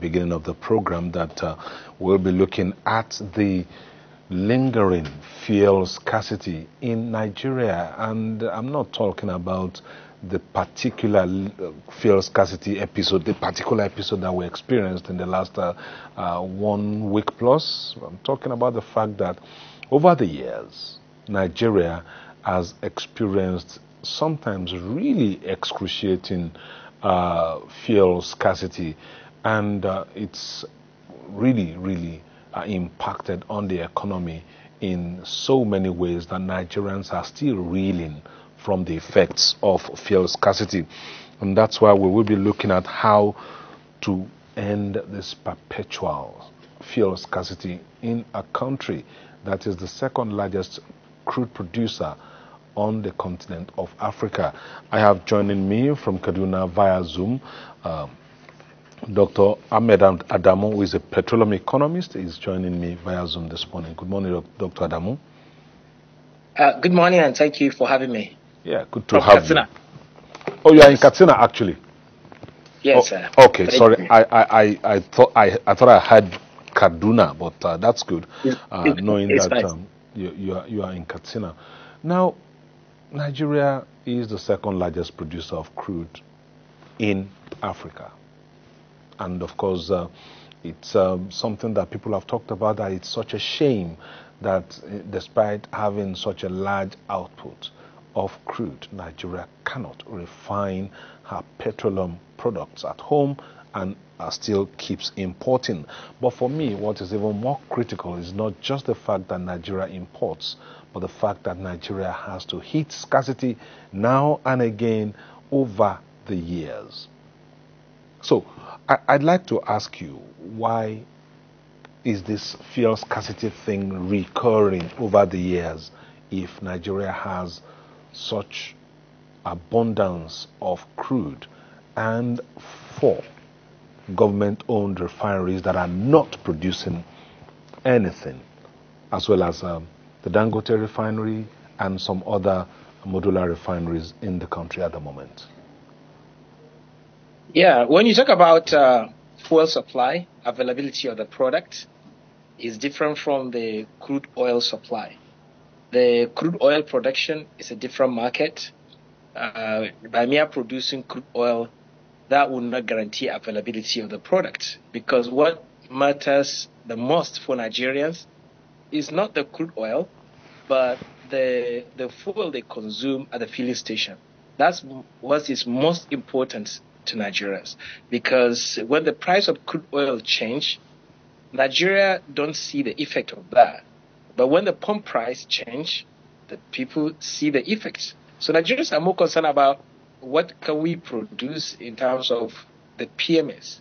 beginning of the program that we'll be looking at the lingering fuel scarcity in Nigeria. And I'm not talking about the particular fuel scarcity episode, the particular episode that we experienced in the last 1 week plus. I'm talking about the fact that over the years, Nigeria has experienced sometimes really excruciating fuel scarcity, and it's really impacted on the economy in so many ways that Nigerians are still reeling from the effects of fuel scarcity. And that's why we will be looking at how to end this perpetual fuel scarcity in a country that is the second largest crude producer on the continent of Africa. I have joining me from Kaduna via Zoom Dr. Ahmed Adamu, who is a petroleum economist, is joining me via Zoom this morning. Good morning, Dr. Adamu. Good morning, and thank you for having me. Yeah, good to have Katsina. you. Oh, you are in Katsina, actually. Yes, sir. Okay, sorry. I thought I had Kaduna, but that's good. Knowing that you are in Katsina. Now, Nigeria is the second largest producer of crude in Africa. And of course, it's something that people have talked about, that it's such a shame that despite having such a large output of crude, Nigeria cannot refine her petroleum products at home and still keeps importing. But for me, what is even more critical is not just the fact that Nigeria imports, but the fact that Nigeria has to hit scarcity now and again over the years. So, I'd like to ask you, why is this fuel scarcity thing recurring over the years if Nigeria has such abundance of crude and 4 government-owned refineries that are not producing anything, as well as the Dangote refinery and some other modular refineries in the country at the moment? Yeah, when you talk about fuel supply, availability of the product is different from the crude oil supply. The crude oil production is a different market. By mere producing crude oil, that will not guarantee availability of the product, because what matters the most for Nigerians is not the crude oil, but the fuel they consume at the filling station. That's what is most important to Nigerians, because when the price of crude oil change, Nigeria don't see the effect of that. But when the pump price change, the people see the effects. So Nigerians are more concerned about what can we produce in terms of the PMS.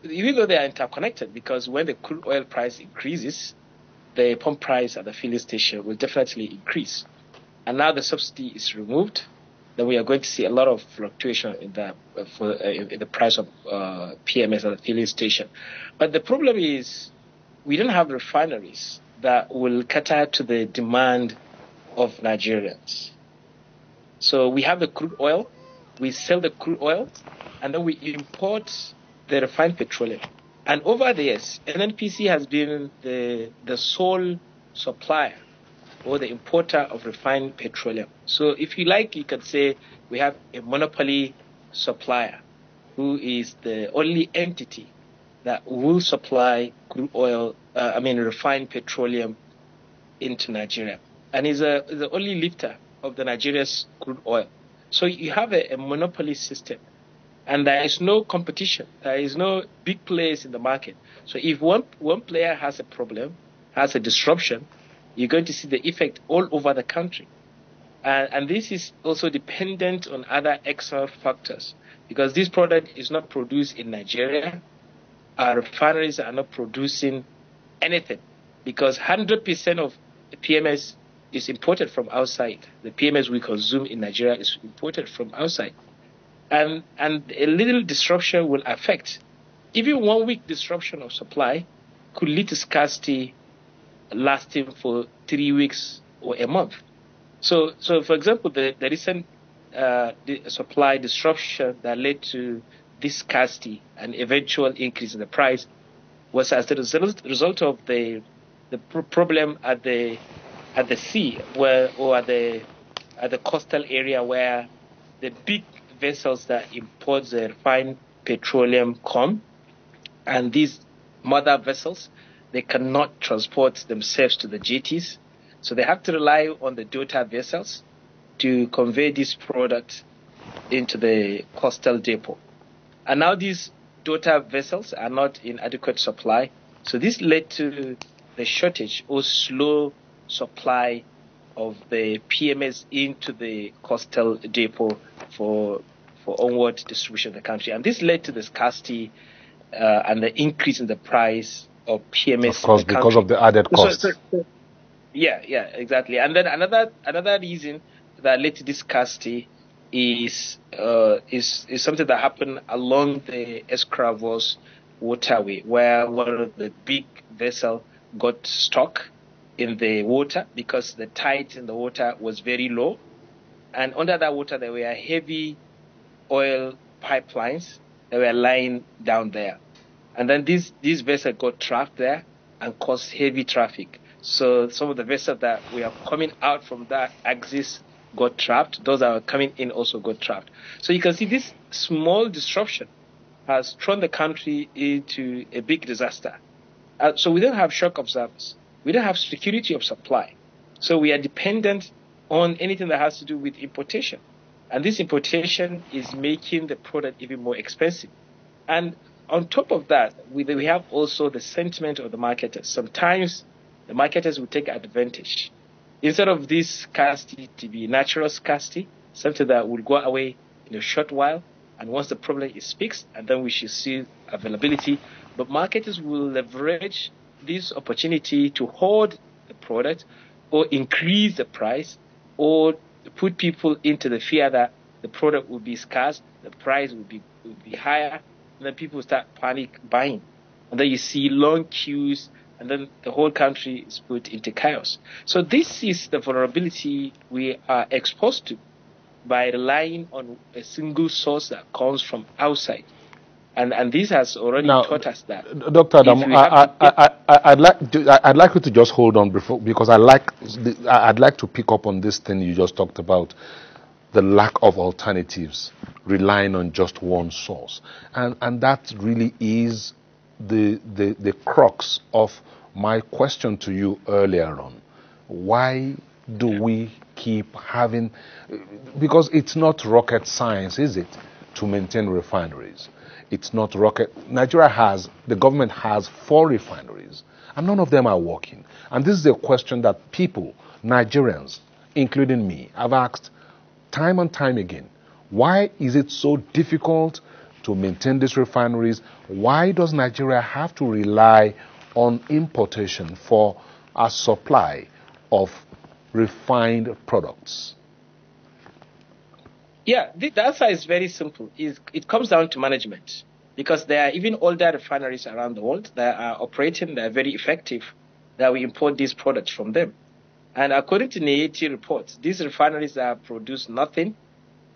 Even though they are interconnected, because when the crude oil price increases, the pump price at the filling station will definitely increase. And now the subsidy is removed, then we are going to see a lot of fluctuation in the price of PMS at the filling station. But the problem is we don't have refineries that will cater to the demand of Nigerians. So we have the crude oil, we sell the crude oil, and then we import the refined petroleum. And over the years, NNPC has been the sole supplier or the importer of refined petroleum. So if you like, you can say we have a monopoly supplier who is the only entity that will supply crude oil, refined petroleum into Nigeria. And is the only lifter of the Nigeria's crude oil. So you have a monopoly system, and there is no competition. There is no big players in the market. So if one player has a problem, has a disruption, you're going to see the effect all over the country. And this is also dependent on other external factors, because this product is not produced in Nigeria. Our refineries are not producing anything, because 100% of the PMS is imported from outside. The PMS we consume in Nigeria is imported from outside. And a little disruption will affect. Even 1 week disruption of supply could lead to scarcity lasting for 3 weeks or a month. So for example, the recent supply disruption that led to this scarcity and eventual increase in the price was as the result of the problem at the sea, or at the coastal area, where the big vessels that import the refined petroleum come, and these mother vessels, they cannot transport themselves to the jetties, so they have to rely on the daughter vessels to convey this product into the coastal depot. And now these daughter vessels are not in adequate supply, so this led to the shortage or slow supply of the PMS into the coastal depot for onward distribution of the country. And this led to the scarcity and the increase in the price of PMS. Of course, because of the added costs. Yeah, exactly. And then another reason that led to this scarcity is something that happened along the Escravos waterway, where one of the big vessel got stuck in the water because the tide in the water was very low, and under that water there were heavy oil pipelines that were lying down there, and then these vessels got trapped there and caused heavy traffic. So some of the vessels that were coming out from that axis got trapped. Those that were coming in also got trapped. So you can see this small disruption has thrown the country into a big disaster. So we don't have shock observers. We don't have security of supply. So we are dependent on anything that has to do with importation. And this importation is making the product even more expensive. And on top of that, we have also the sentiment of the marketers. Sometimes the marketers will take advantage. Instead of this scarcity to be natural scarcity, something that will go away in a short while, and once the problem is fixed, and then we should see availability. But marketers will leverage this opportunity to hoard the product, or increase the price, or put people into the fear that the product will be scarce, the price will be higher, and then people start panic buying. And then you see long queues, and then the whole country is put into chaos. So this is the vulnerability we are exposed to by relying on a single source that comes from outside. And this has already taught us that. Dr. Adamu, I'd like you to just hold on because I'd like to pick up on this thing you just talked about, the lack of alternatives, relying on just one source. And that really is the crux of my question to you earlier on. Why do we keep having, because it's not rocket science, is it, to maintain refineries? It's not rocket. The government has 4 refineries, and none of them are working. And this is a question that people, Nigerians, including me, have asked time and time again. Why is it so difficult to maintain these refineries? Why does Nigeria have to rely on importation for a supply of refined products? Yeah, the answer is very simple. It comes down to management, because there are even older refineries around the world that are operating, that are very effective, that we import these products from them. And according to NAAT reports, these refineries that have produced nothing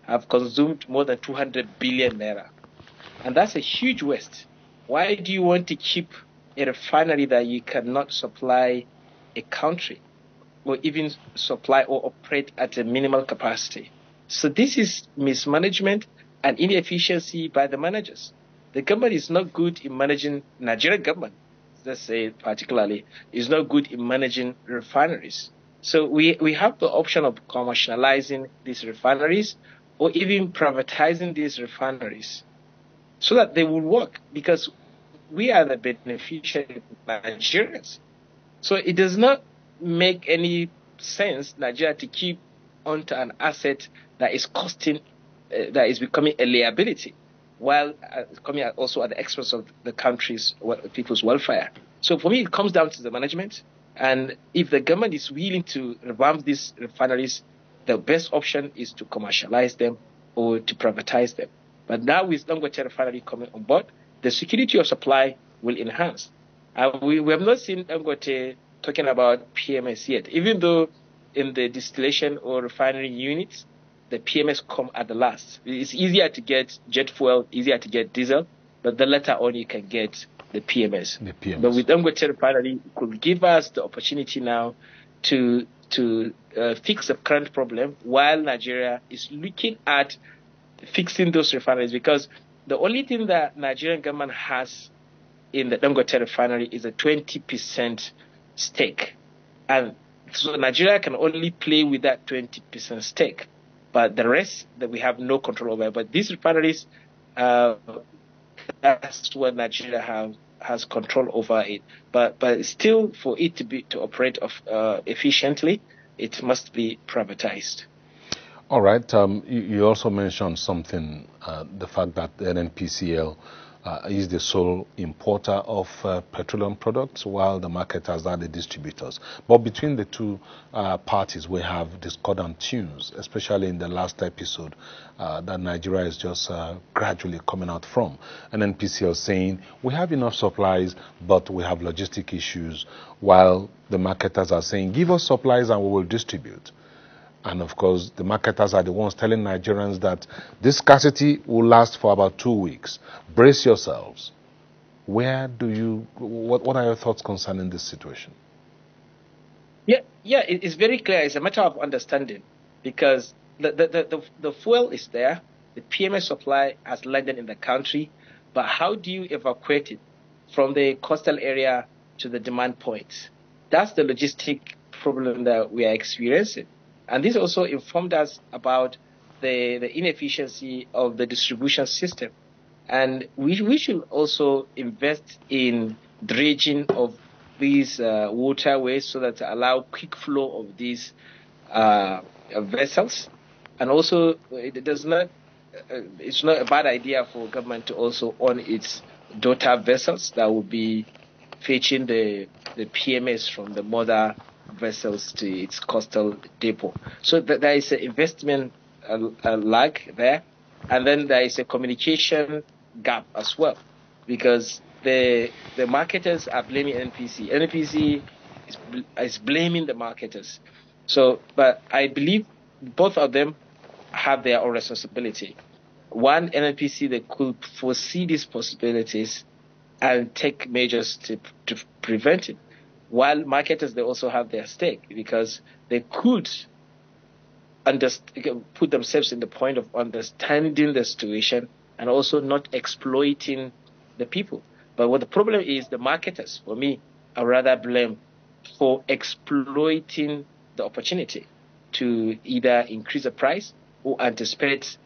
have consumed more than 200 billion naira. And that's a huge waste. Why do you want to keep a refinery that you cannot supply a country, or even supply or operate at a minimal capacity? So this is mismanagement and inefficiency by the managers. The government is not good in managing, Nigerian government, let's say particularly, is not good in managing refineries. So we have the option of commercializing these refineries, or even privatizing these refineries, so that they will work, because we are the beneficiary Nigerians. So it does not make any sense, Nigeria, to keep onto an asset that is costing, that is becoming a liability, while coming also at the expense of the country's, people's welfare. So for me, it comes down to the management. And if the government is willing to revamp these refineries, the best option is to commercialize them or to privatize them. But now with Dangote refinery coming on board, the security of supply will enhance. We have not seen Dangote talking about PMS yet, even though in the distillation or refinery units, the PMS come at the last. It's easier to get jet fuel, easier to get diesel, but the later on you can get the PMS. But with Dangote Refinery, it could give us the opportunity now to fix the current problem while Nigeria is looking at fixing those refineries, because the only thing that Nigerian government has in the Dangote Refinery is a 20% stake. And so Nigeria can only play with that 20% stake. But the rest that we have no control over. But these refineries, that's what Nigeria has control over it. But still, for it to operate efficiently, it must be privatized. All right. You also mentioned something, the fact that the NNPCL is the sole importer of petroleum products, while the marketers are the distributors. But between the two parties, we have discordant tunes, especially in the last episode that Nigeria is just gradually coming out from. NNPCL saying, we have enough supplies, but we have logistic issues, while the marketers are saying, give us supplies and we will distribute. And of course, the marketers are the ones telling Nigerians that this scarcity will last for about 2 weeks. Brace yourselves. What are your thoughts concerning this situation? Yeah, it's very clear. It's a matter of understanding, because the fuel is there, the PMS supply has landed in the country, but how do you evacuate it from the coastal area to the demand points? That's the logistic problem that we are experiencing. And this also informed us about the inefficiency of the distribution system. And we should also invest in dredging of these waterways so that to allow quick flow of these vessels. And also, it's not a bad idea for government to also own its daughter vessels that will be fetching the PMS from the mother vessels to its coastal depot. So there is an investment lag there, and then there is a communication gap as well, because the marketers are blaming NNPC. NNPC is blaming the marketers. So, but I believe both of them have their own responsibility. One, NNPC, they could foresee these possibilities and take measures to prevent it. While marketers, they also have their stake, because they could put themselves in the point of understanding the situation and also not exploiting the people. But what the problem is, the marketers, for me, I rather blame for exploiting the opportunity to either increase the price or anticipate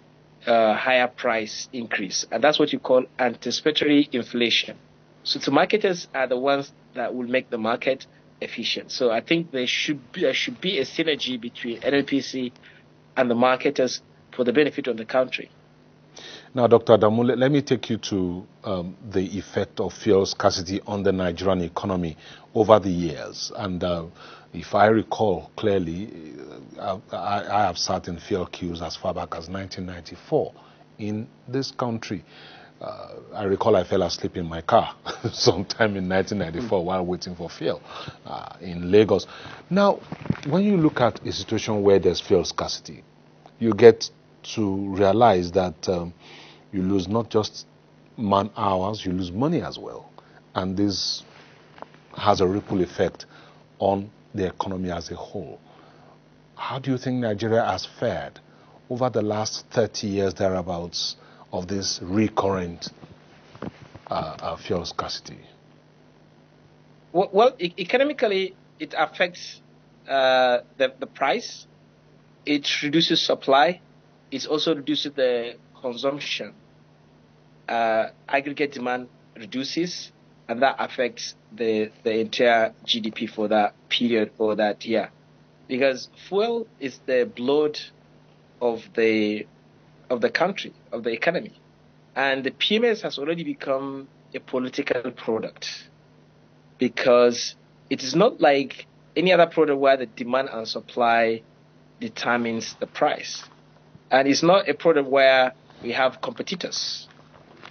higher price increase. And that's what you call anticipatory inflation. So the marketers are the ones that will make the market efficient. So I think there should be a synergy between NNPC and the marketers for the benefit of the country. Now, Dr. Adamu, let me take you to the effect of fuel scarcity on the Nigerian economy over the years. And if I recall clearly, I have sat in fuel queues as far back as 1994 in this country. I recall I fell asleep in my car sometime in 1994 while waiting for fuel in Lagos. Now, when you look at a situation where there's fuel scarcity, you get to realize that you lose not just man hours, you lose money as well. And this has a ripple effect on the economy as a whole. How do you think Nigeria has fared over the last 30 years thereabouts of this recurrent fuel scarcity? Well, economically, it affects the price. It reduces supply. It also reduces the consumption. Aggregate demand reduces, and that affects the entire GDP for that period or that year. Because fuel is the blood of the country, of the economy. And the PMS has already become a political product, because it is not like any other product where the demand and supply determines the price. And it's not a product where we have competitors.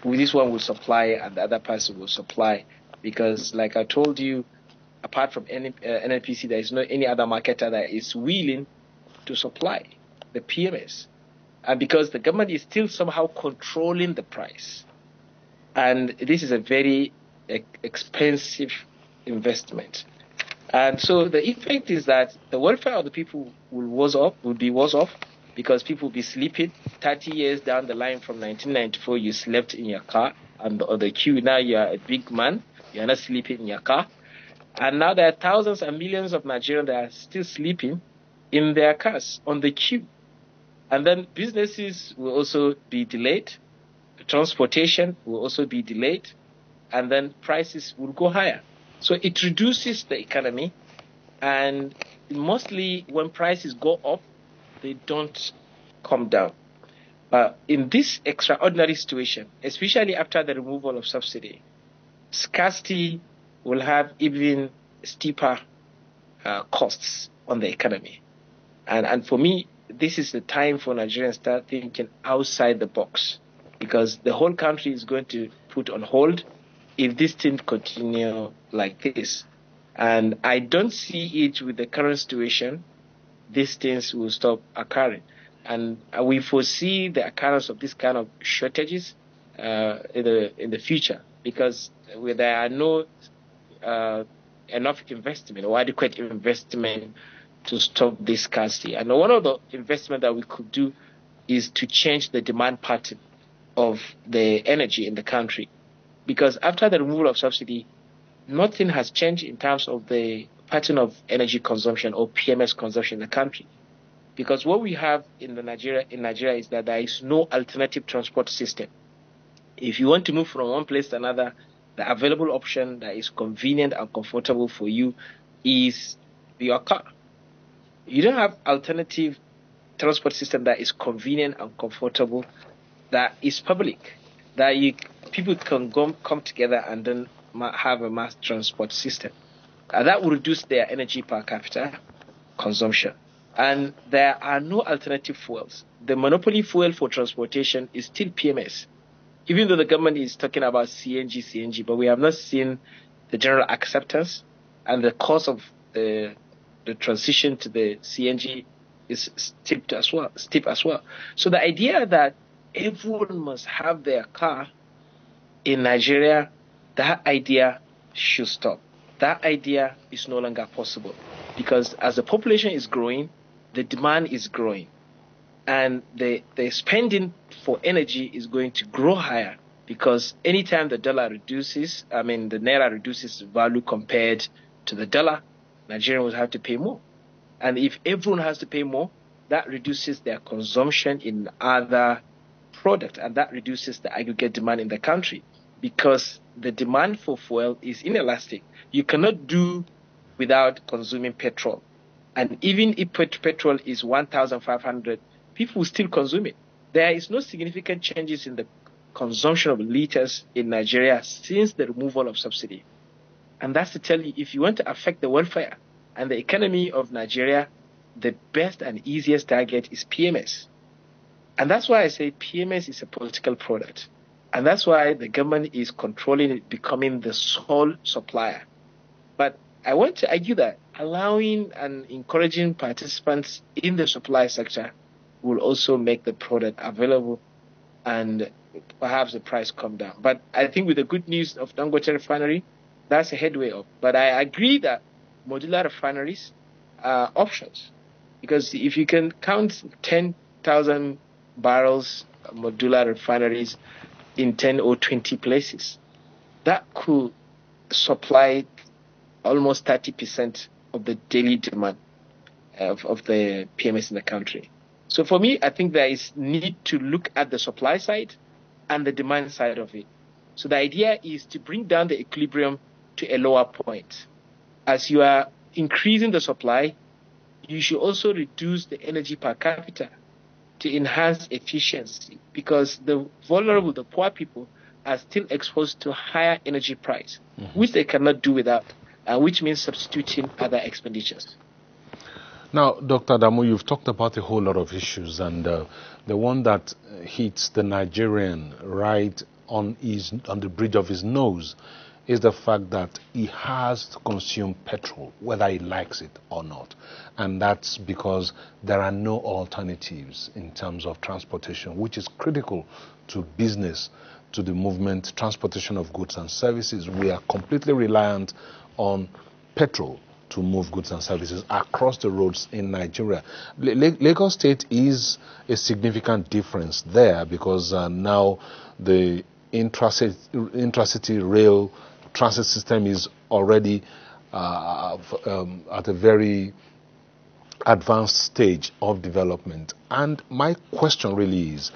This one will supply and the other person will supply, because like I told you, apart from NNPC, there is no any other marketer that is willing to supply the PMS. and because the government is still somehow controlling the price. And this is a very expensive investment. And so the effect is that the welfare of the people will be worse off because people will be sleeping. 30 years down the line from 1994, you slept in your car and on the queue. Now you are a big man. You are not sleeping in your car. And now there are thousands and millions of Nigerians that are still sleeping in their cars on the queue. And then businesses will also be delayed. Transportation will also be delayed. And then prices will go higher. So it reduces the economy. And mostly when prices go up, they don't come down. In this extraordinary situation, especially after the removal of subsidy, scarcity will have even steeper costs on the economy. And for me, this is the time for Nigerians to start thinking outside the box, because the whole country is going to put on hold if this thing continue like this. And I don't see it with the current situation, these things will stop occurring. And we foresee the occurrence of this kind of shortages in the future, because there are no enough investment or adequate investment to stop this scarcity. And one of the investment that we could do is to change the demand pattern of the energy in the country. Because after the removal of subsidy, nothing has changed in terms of the pattern of energy consumption or PMS consumption in the country. Because what we have in Nigeria is that there is no alternative transport system. If you want to move from one place to another, the available option that is convenient and comfortable for you is your car. You don't have alternative transport system that is convenient and comfortable, that is public, that people can come together and then have a mass transport system. And that will reduce their energy per capita consumption. And there are no alternative fuels. The monopoly fuel for transportation is still PMS. Even though the government is talking about CNG, but we have not seen the general acceptance, and the cost of the transition to the CNG is steep as well. So the idea that everyone must have their car in Nigeria, that idea should stop. That idea is no longer possible, because as the population is growing, the demand is growing, and the spending for energy is going to grow higher, because anytime the naira reduces value compared to the dollar, Nigerians will have to pay more. And if everyone has to pay more, that reduces their consumption in other products, and that reduces the aggregate demand in the country, because the demand for fuel is inelastic. You cannot do without consuming petrol. And even if petrol is 1,500, people will still consume it. There is no significant changes in the consumption of liters in Nigeria since the removal of subsidy. And that's to tell you, if you want to affect the welfare and the economy of Nigeria, the best and easiest target is PMS. And that's why I say PMS is a political product. And that's why the government is controlling it, becoming the sole supplier. But I want to argue that allowing and encouraging participants in the supply sector will also make the product available, and perhaps the price come down. But I think with the good news of Dangote refinery, that's a headway up. But I agree that modular refineries are options, because if you can count 10,000 barrels modular refineries in 10 or 20 places, that could supply almost 30% of the daily demand of the PMS in the country. So for me, I think there is need to look at the supply side and the demand side of it. So the idea is to bring down the equilibrium to a lower point. As you are increasing the supply, you should also reduce the energy per capita to enhance efficiency, because the vulnerable, the poor people, are still exposed to higher energy price, which they cannot do without, which means substituting other expenditures. Now, Dr. Adamu, you've talked about a whole lot of issues, and the one that hits the Nigerian right on the bridge of his nose is the fact that he has to consume petrol, whether he likes it or not. And that's because there are no alternatives in terms of transportation, which is critical to business, to the movement, transportation of goods and services. We are completely reliant on petrol to move goods and services across the roads in Nigeria. Lagos State is a significant difference there because now the intracity rail transit system is already at a very advanced stage of development. And my question really is,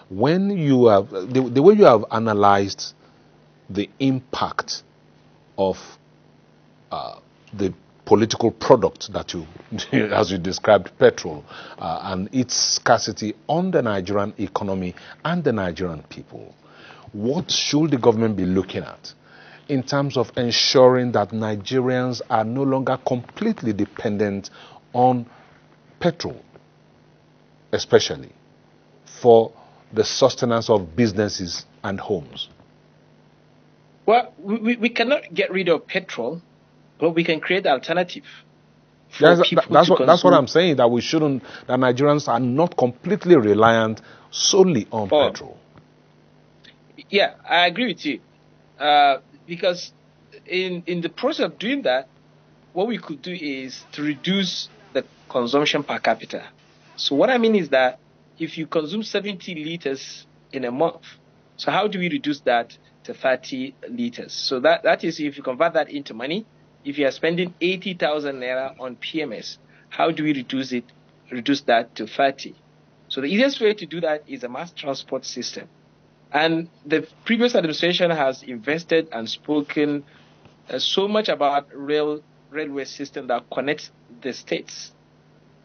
when you have the way you have analyzed the impact of the political product that you, as you described, petrol, and its scarcity on the Nigerian economy and the Nigerian people, what should the government be looking at in terms of ensuring that Nigerians are no longer completely dependent on petrol, especially for the sustenance of businesses and homes? Well, we cannot get rid of petrol, but we can create alternative. That's what I'm saying, that we shouldn't, that Nigerians are not completely reliant solely on petrol. Yeah, I agree with you. Because in the process of doing that, what we could do is to reduce the consumption per capita. So what I mean is that if you consume 70 liters in a month, so how do we reduce that to 30 liters? So that is, if you convert that into money, if you are spending 80,000 naira on PMS, how do we reduce that to 30? So the easiest way to do that is a mass transport system. And the previous administration has invested and spoken so much about railway system that connects the states.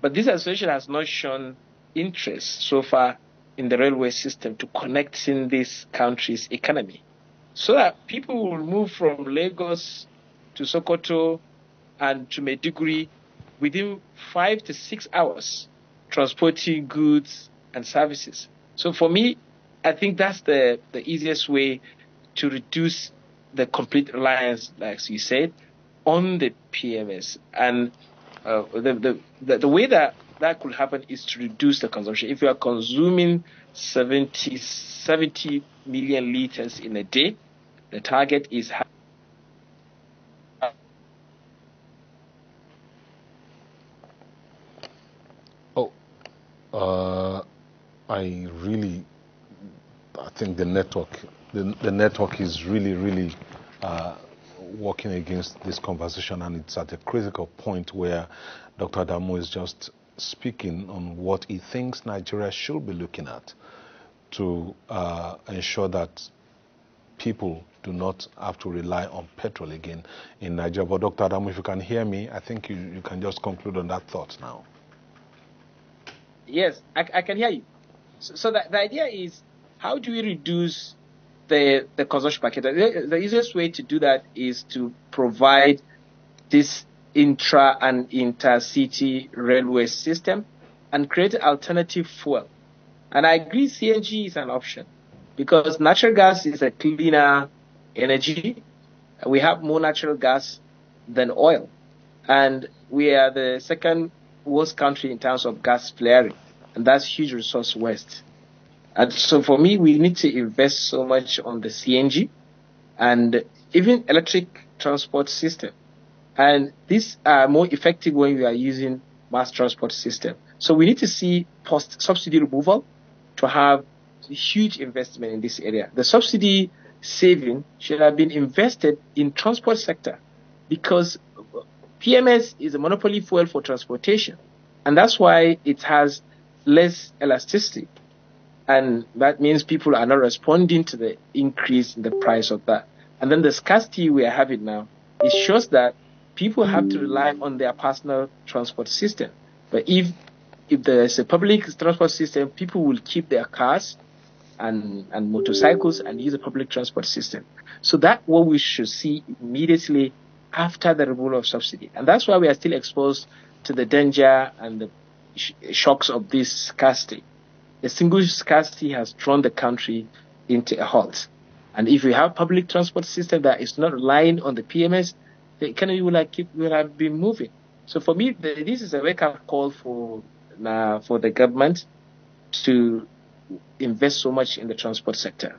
But this administration has not shown interest so far in the railway system to connecting this country's economy, so that people will move from Lagos to Sokoto and to Maiduguri within 5 to 6 hours, transporting goods and services. So for me, I think that's the easiest way to reduce the complete reliance, like you said, on the PMS. And the way that could happen is to reduce the consumption. If you are consuming 70 million liters in a day, the target is I think the network is really working against this conversation, and it's at a critical point where Dr. Adamu is just speaking on what he thinks Nigeria should be looking at to ensure that people do not have to rely on petrol again in Nigeria. But Dr. Adamu, if you can hear me, I think you can just conclude on that thought now. Yes, I can hear you. So the idea is, how do we reduce the consumption per capita? The easiest way to do that is to provide this intra and intercity railway system and create alternative fuel. And I agree CNG is an option because natural gas is a cleaner energy. We have more natural gas than oil. And we are the second worst country in terms of gas flaring. And that's huge resource waste. And so for me, we need to invest so much on the CNG and even electric transport system. And these are more effective when we are using mass transport system. So we need to see post-subsidy removal to have a huge investment in this area. The subsidy saving should have been invested in transport sector because PMS is a monopoly fuel for transportation. And that's why it has less elasticity. And that means people are not responding to the increase in the price of that. And then the scarcity we are having now, it shows that people have to rely on their personal transport system. But if there's a public transport system, people will keep their cars and motorcycles and use a public transport system. So that's what we should see immediately after the removal of subsidy. And that's why we are still exposed to the danger and the shocks of this scarcity. A single scarcity has thrown the country into a halt. And if we have public transport system that is not relying on the PMS, the economy will have been moving. So for me, this is a wake-up call for the government to invest so much in the transport sector.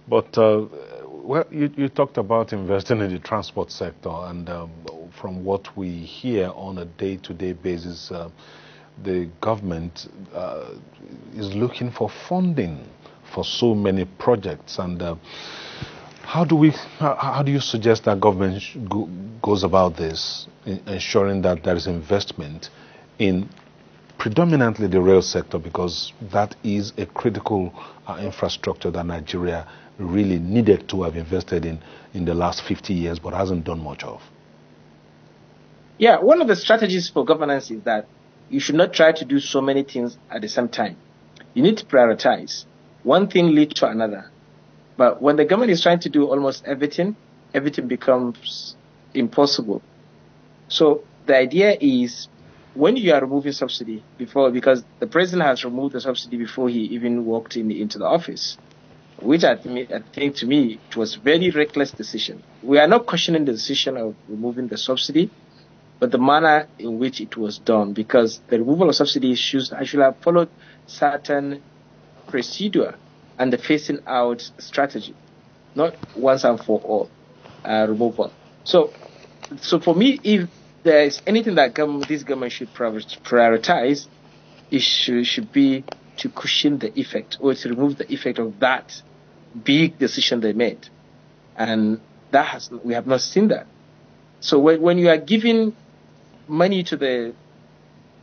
But well, you talked about investing in the transport sector, and from what we hear on a day-to-day basis, the government is looking for funding for so many projects. And how do you suggest that government goes about this, ensuring that there is investment in predominantly the rail sector, because that is a critical infrastructure that Nigeria really needed to have invested in the last 50 years, but hasn't done much of? Yeah, one of the strategies for governance is that you should not try to do so many things at the same time. You need to prioritize. One thing leads to another. But when the government is trying to do almost everything becomes impossible. So the idea is, when you are removing subsidy because the president has removed the subsidy before he even walked into the office, which I think to me it was a very reckless decision. We are not questioning the decision of removing the subsidy, but the manner in which it was done, because the removal of subsidy should have followed certain procedure and the phasing out strategy, not once and for all removal. So for me, if there is anything that this government should prioritize, it should be to cushion the effect, or to remove the effect of that big decision they made. And we have not seen that. So when you are giving money to the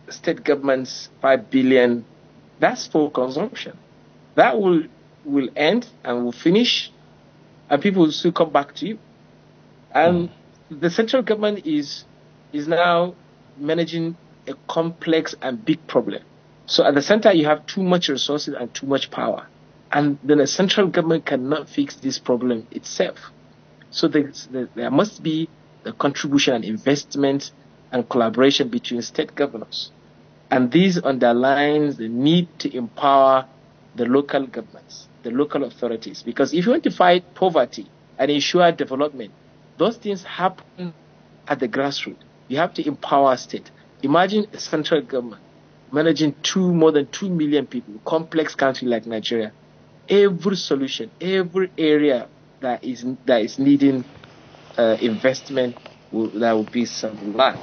state governments, 5 billion, that's for consumption. That will end and will finish, and people will still come back to you. And the central government is now managing a complex and big problem. So at the center, you have too much resources and too much power. And then the central government cannot fix this problem itself. So there must be the contribution and investment and collaboration between state governors. And this underlines the need to empower the local governments, the local authorities. Because if you want to fight poverty and ensure development, those things happen at the grassroots. You have to empower state. Imagine a central government managing more than 2 million people, complex country like Nigeria. Every solution, every area that is needing investment, that will be some land.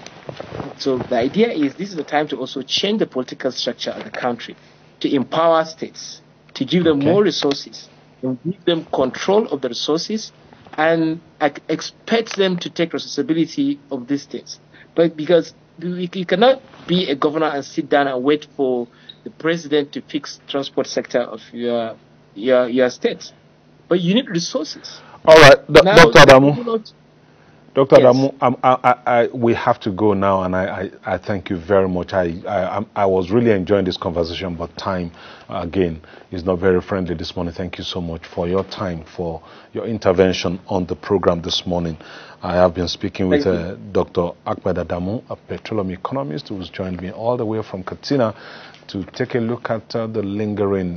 So the idea is, this is the time to also change the political structure of the country, to empower states, to give them more resources, and give them control of the resources, and expect them to take responsibility of these things. But because you cannot be a governor and sit down and wait for the president to fix transport sector of your state. But you need resources. All right, Dr. Adamu. Dr. Yes. Adamu, we have to go now, and I thank you very much. I was really enjoying this conversation, but time, again, is not very friendly this morning. Thank you so much for your time, for your intervention on the program this morning. I have been speaking with Dr. Ahmed Adamu, a petroleum economist, who's joined me all the way from Katsina to take a look at the lingering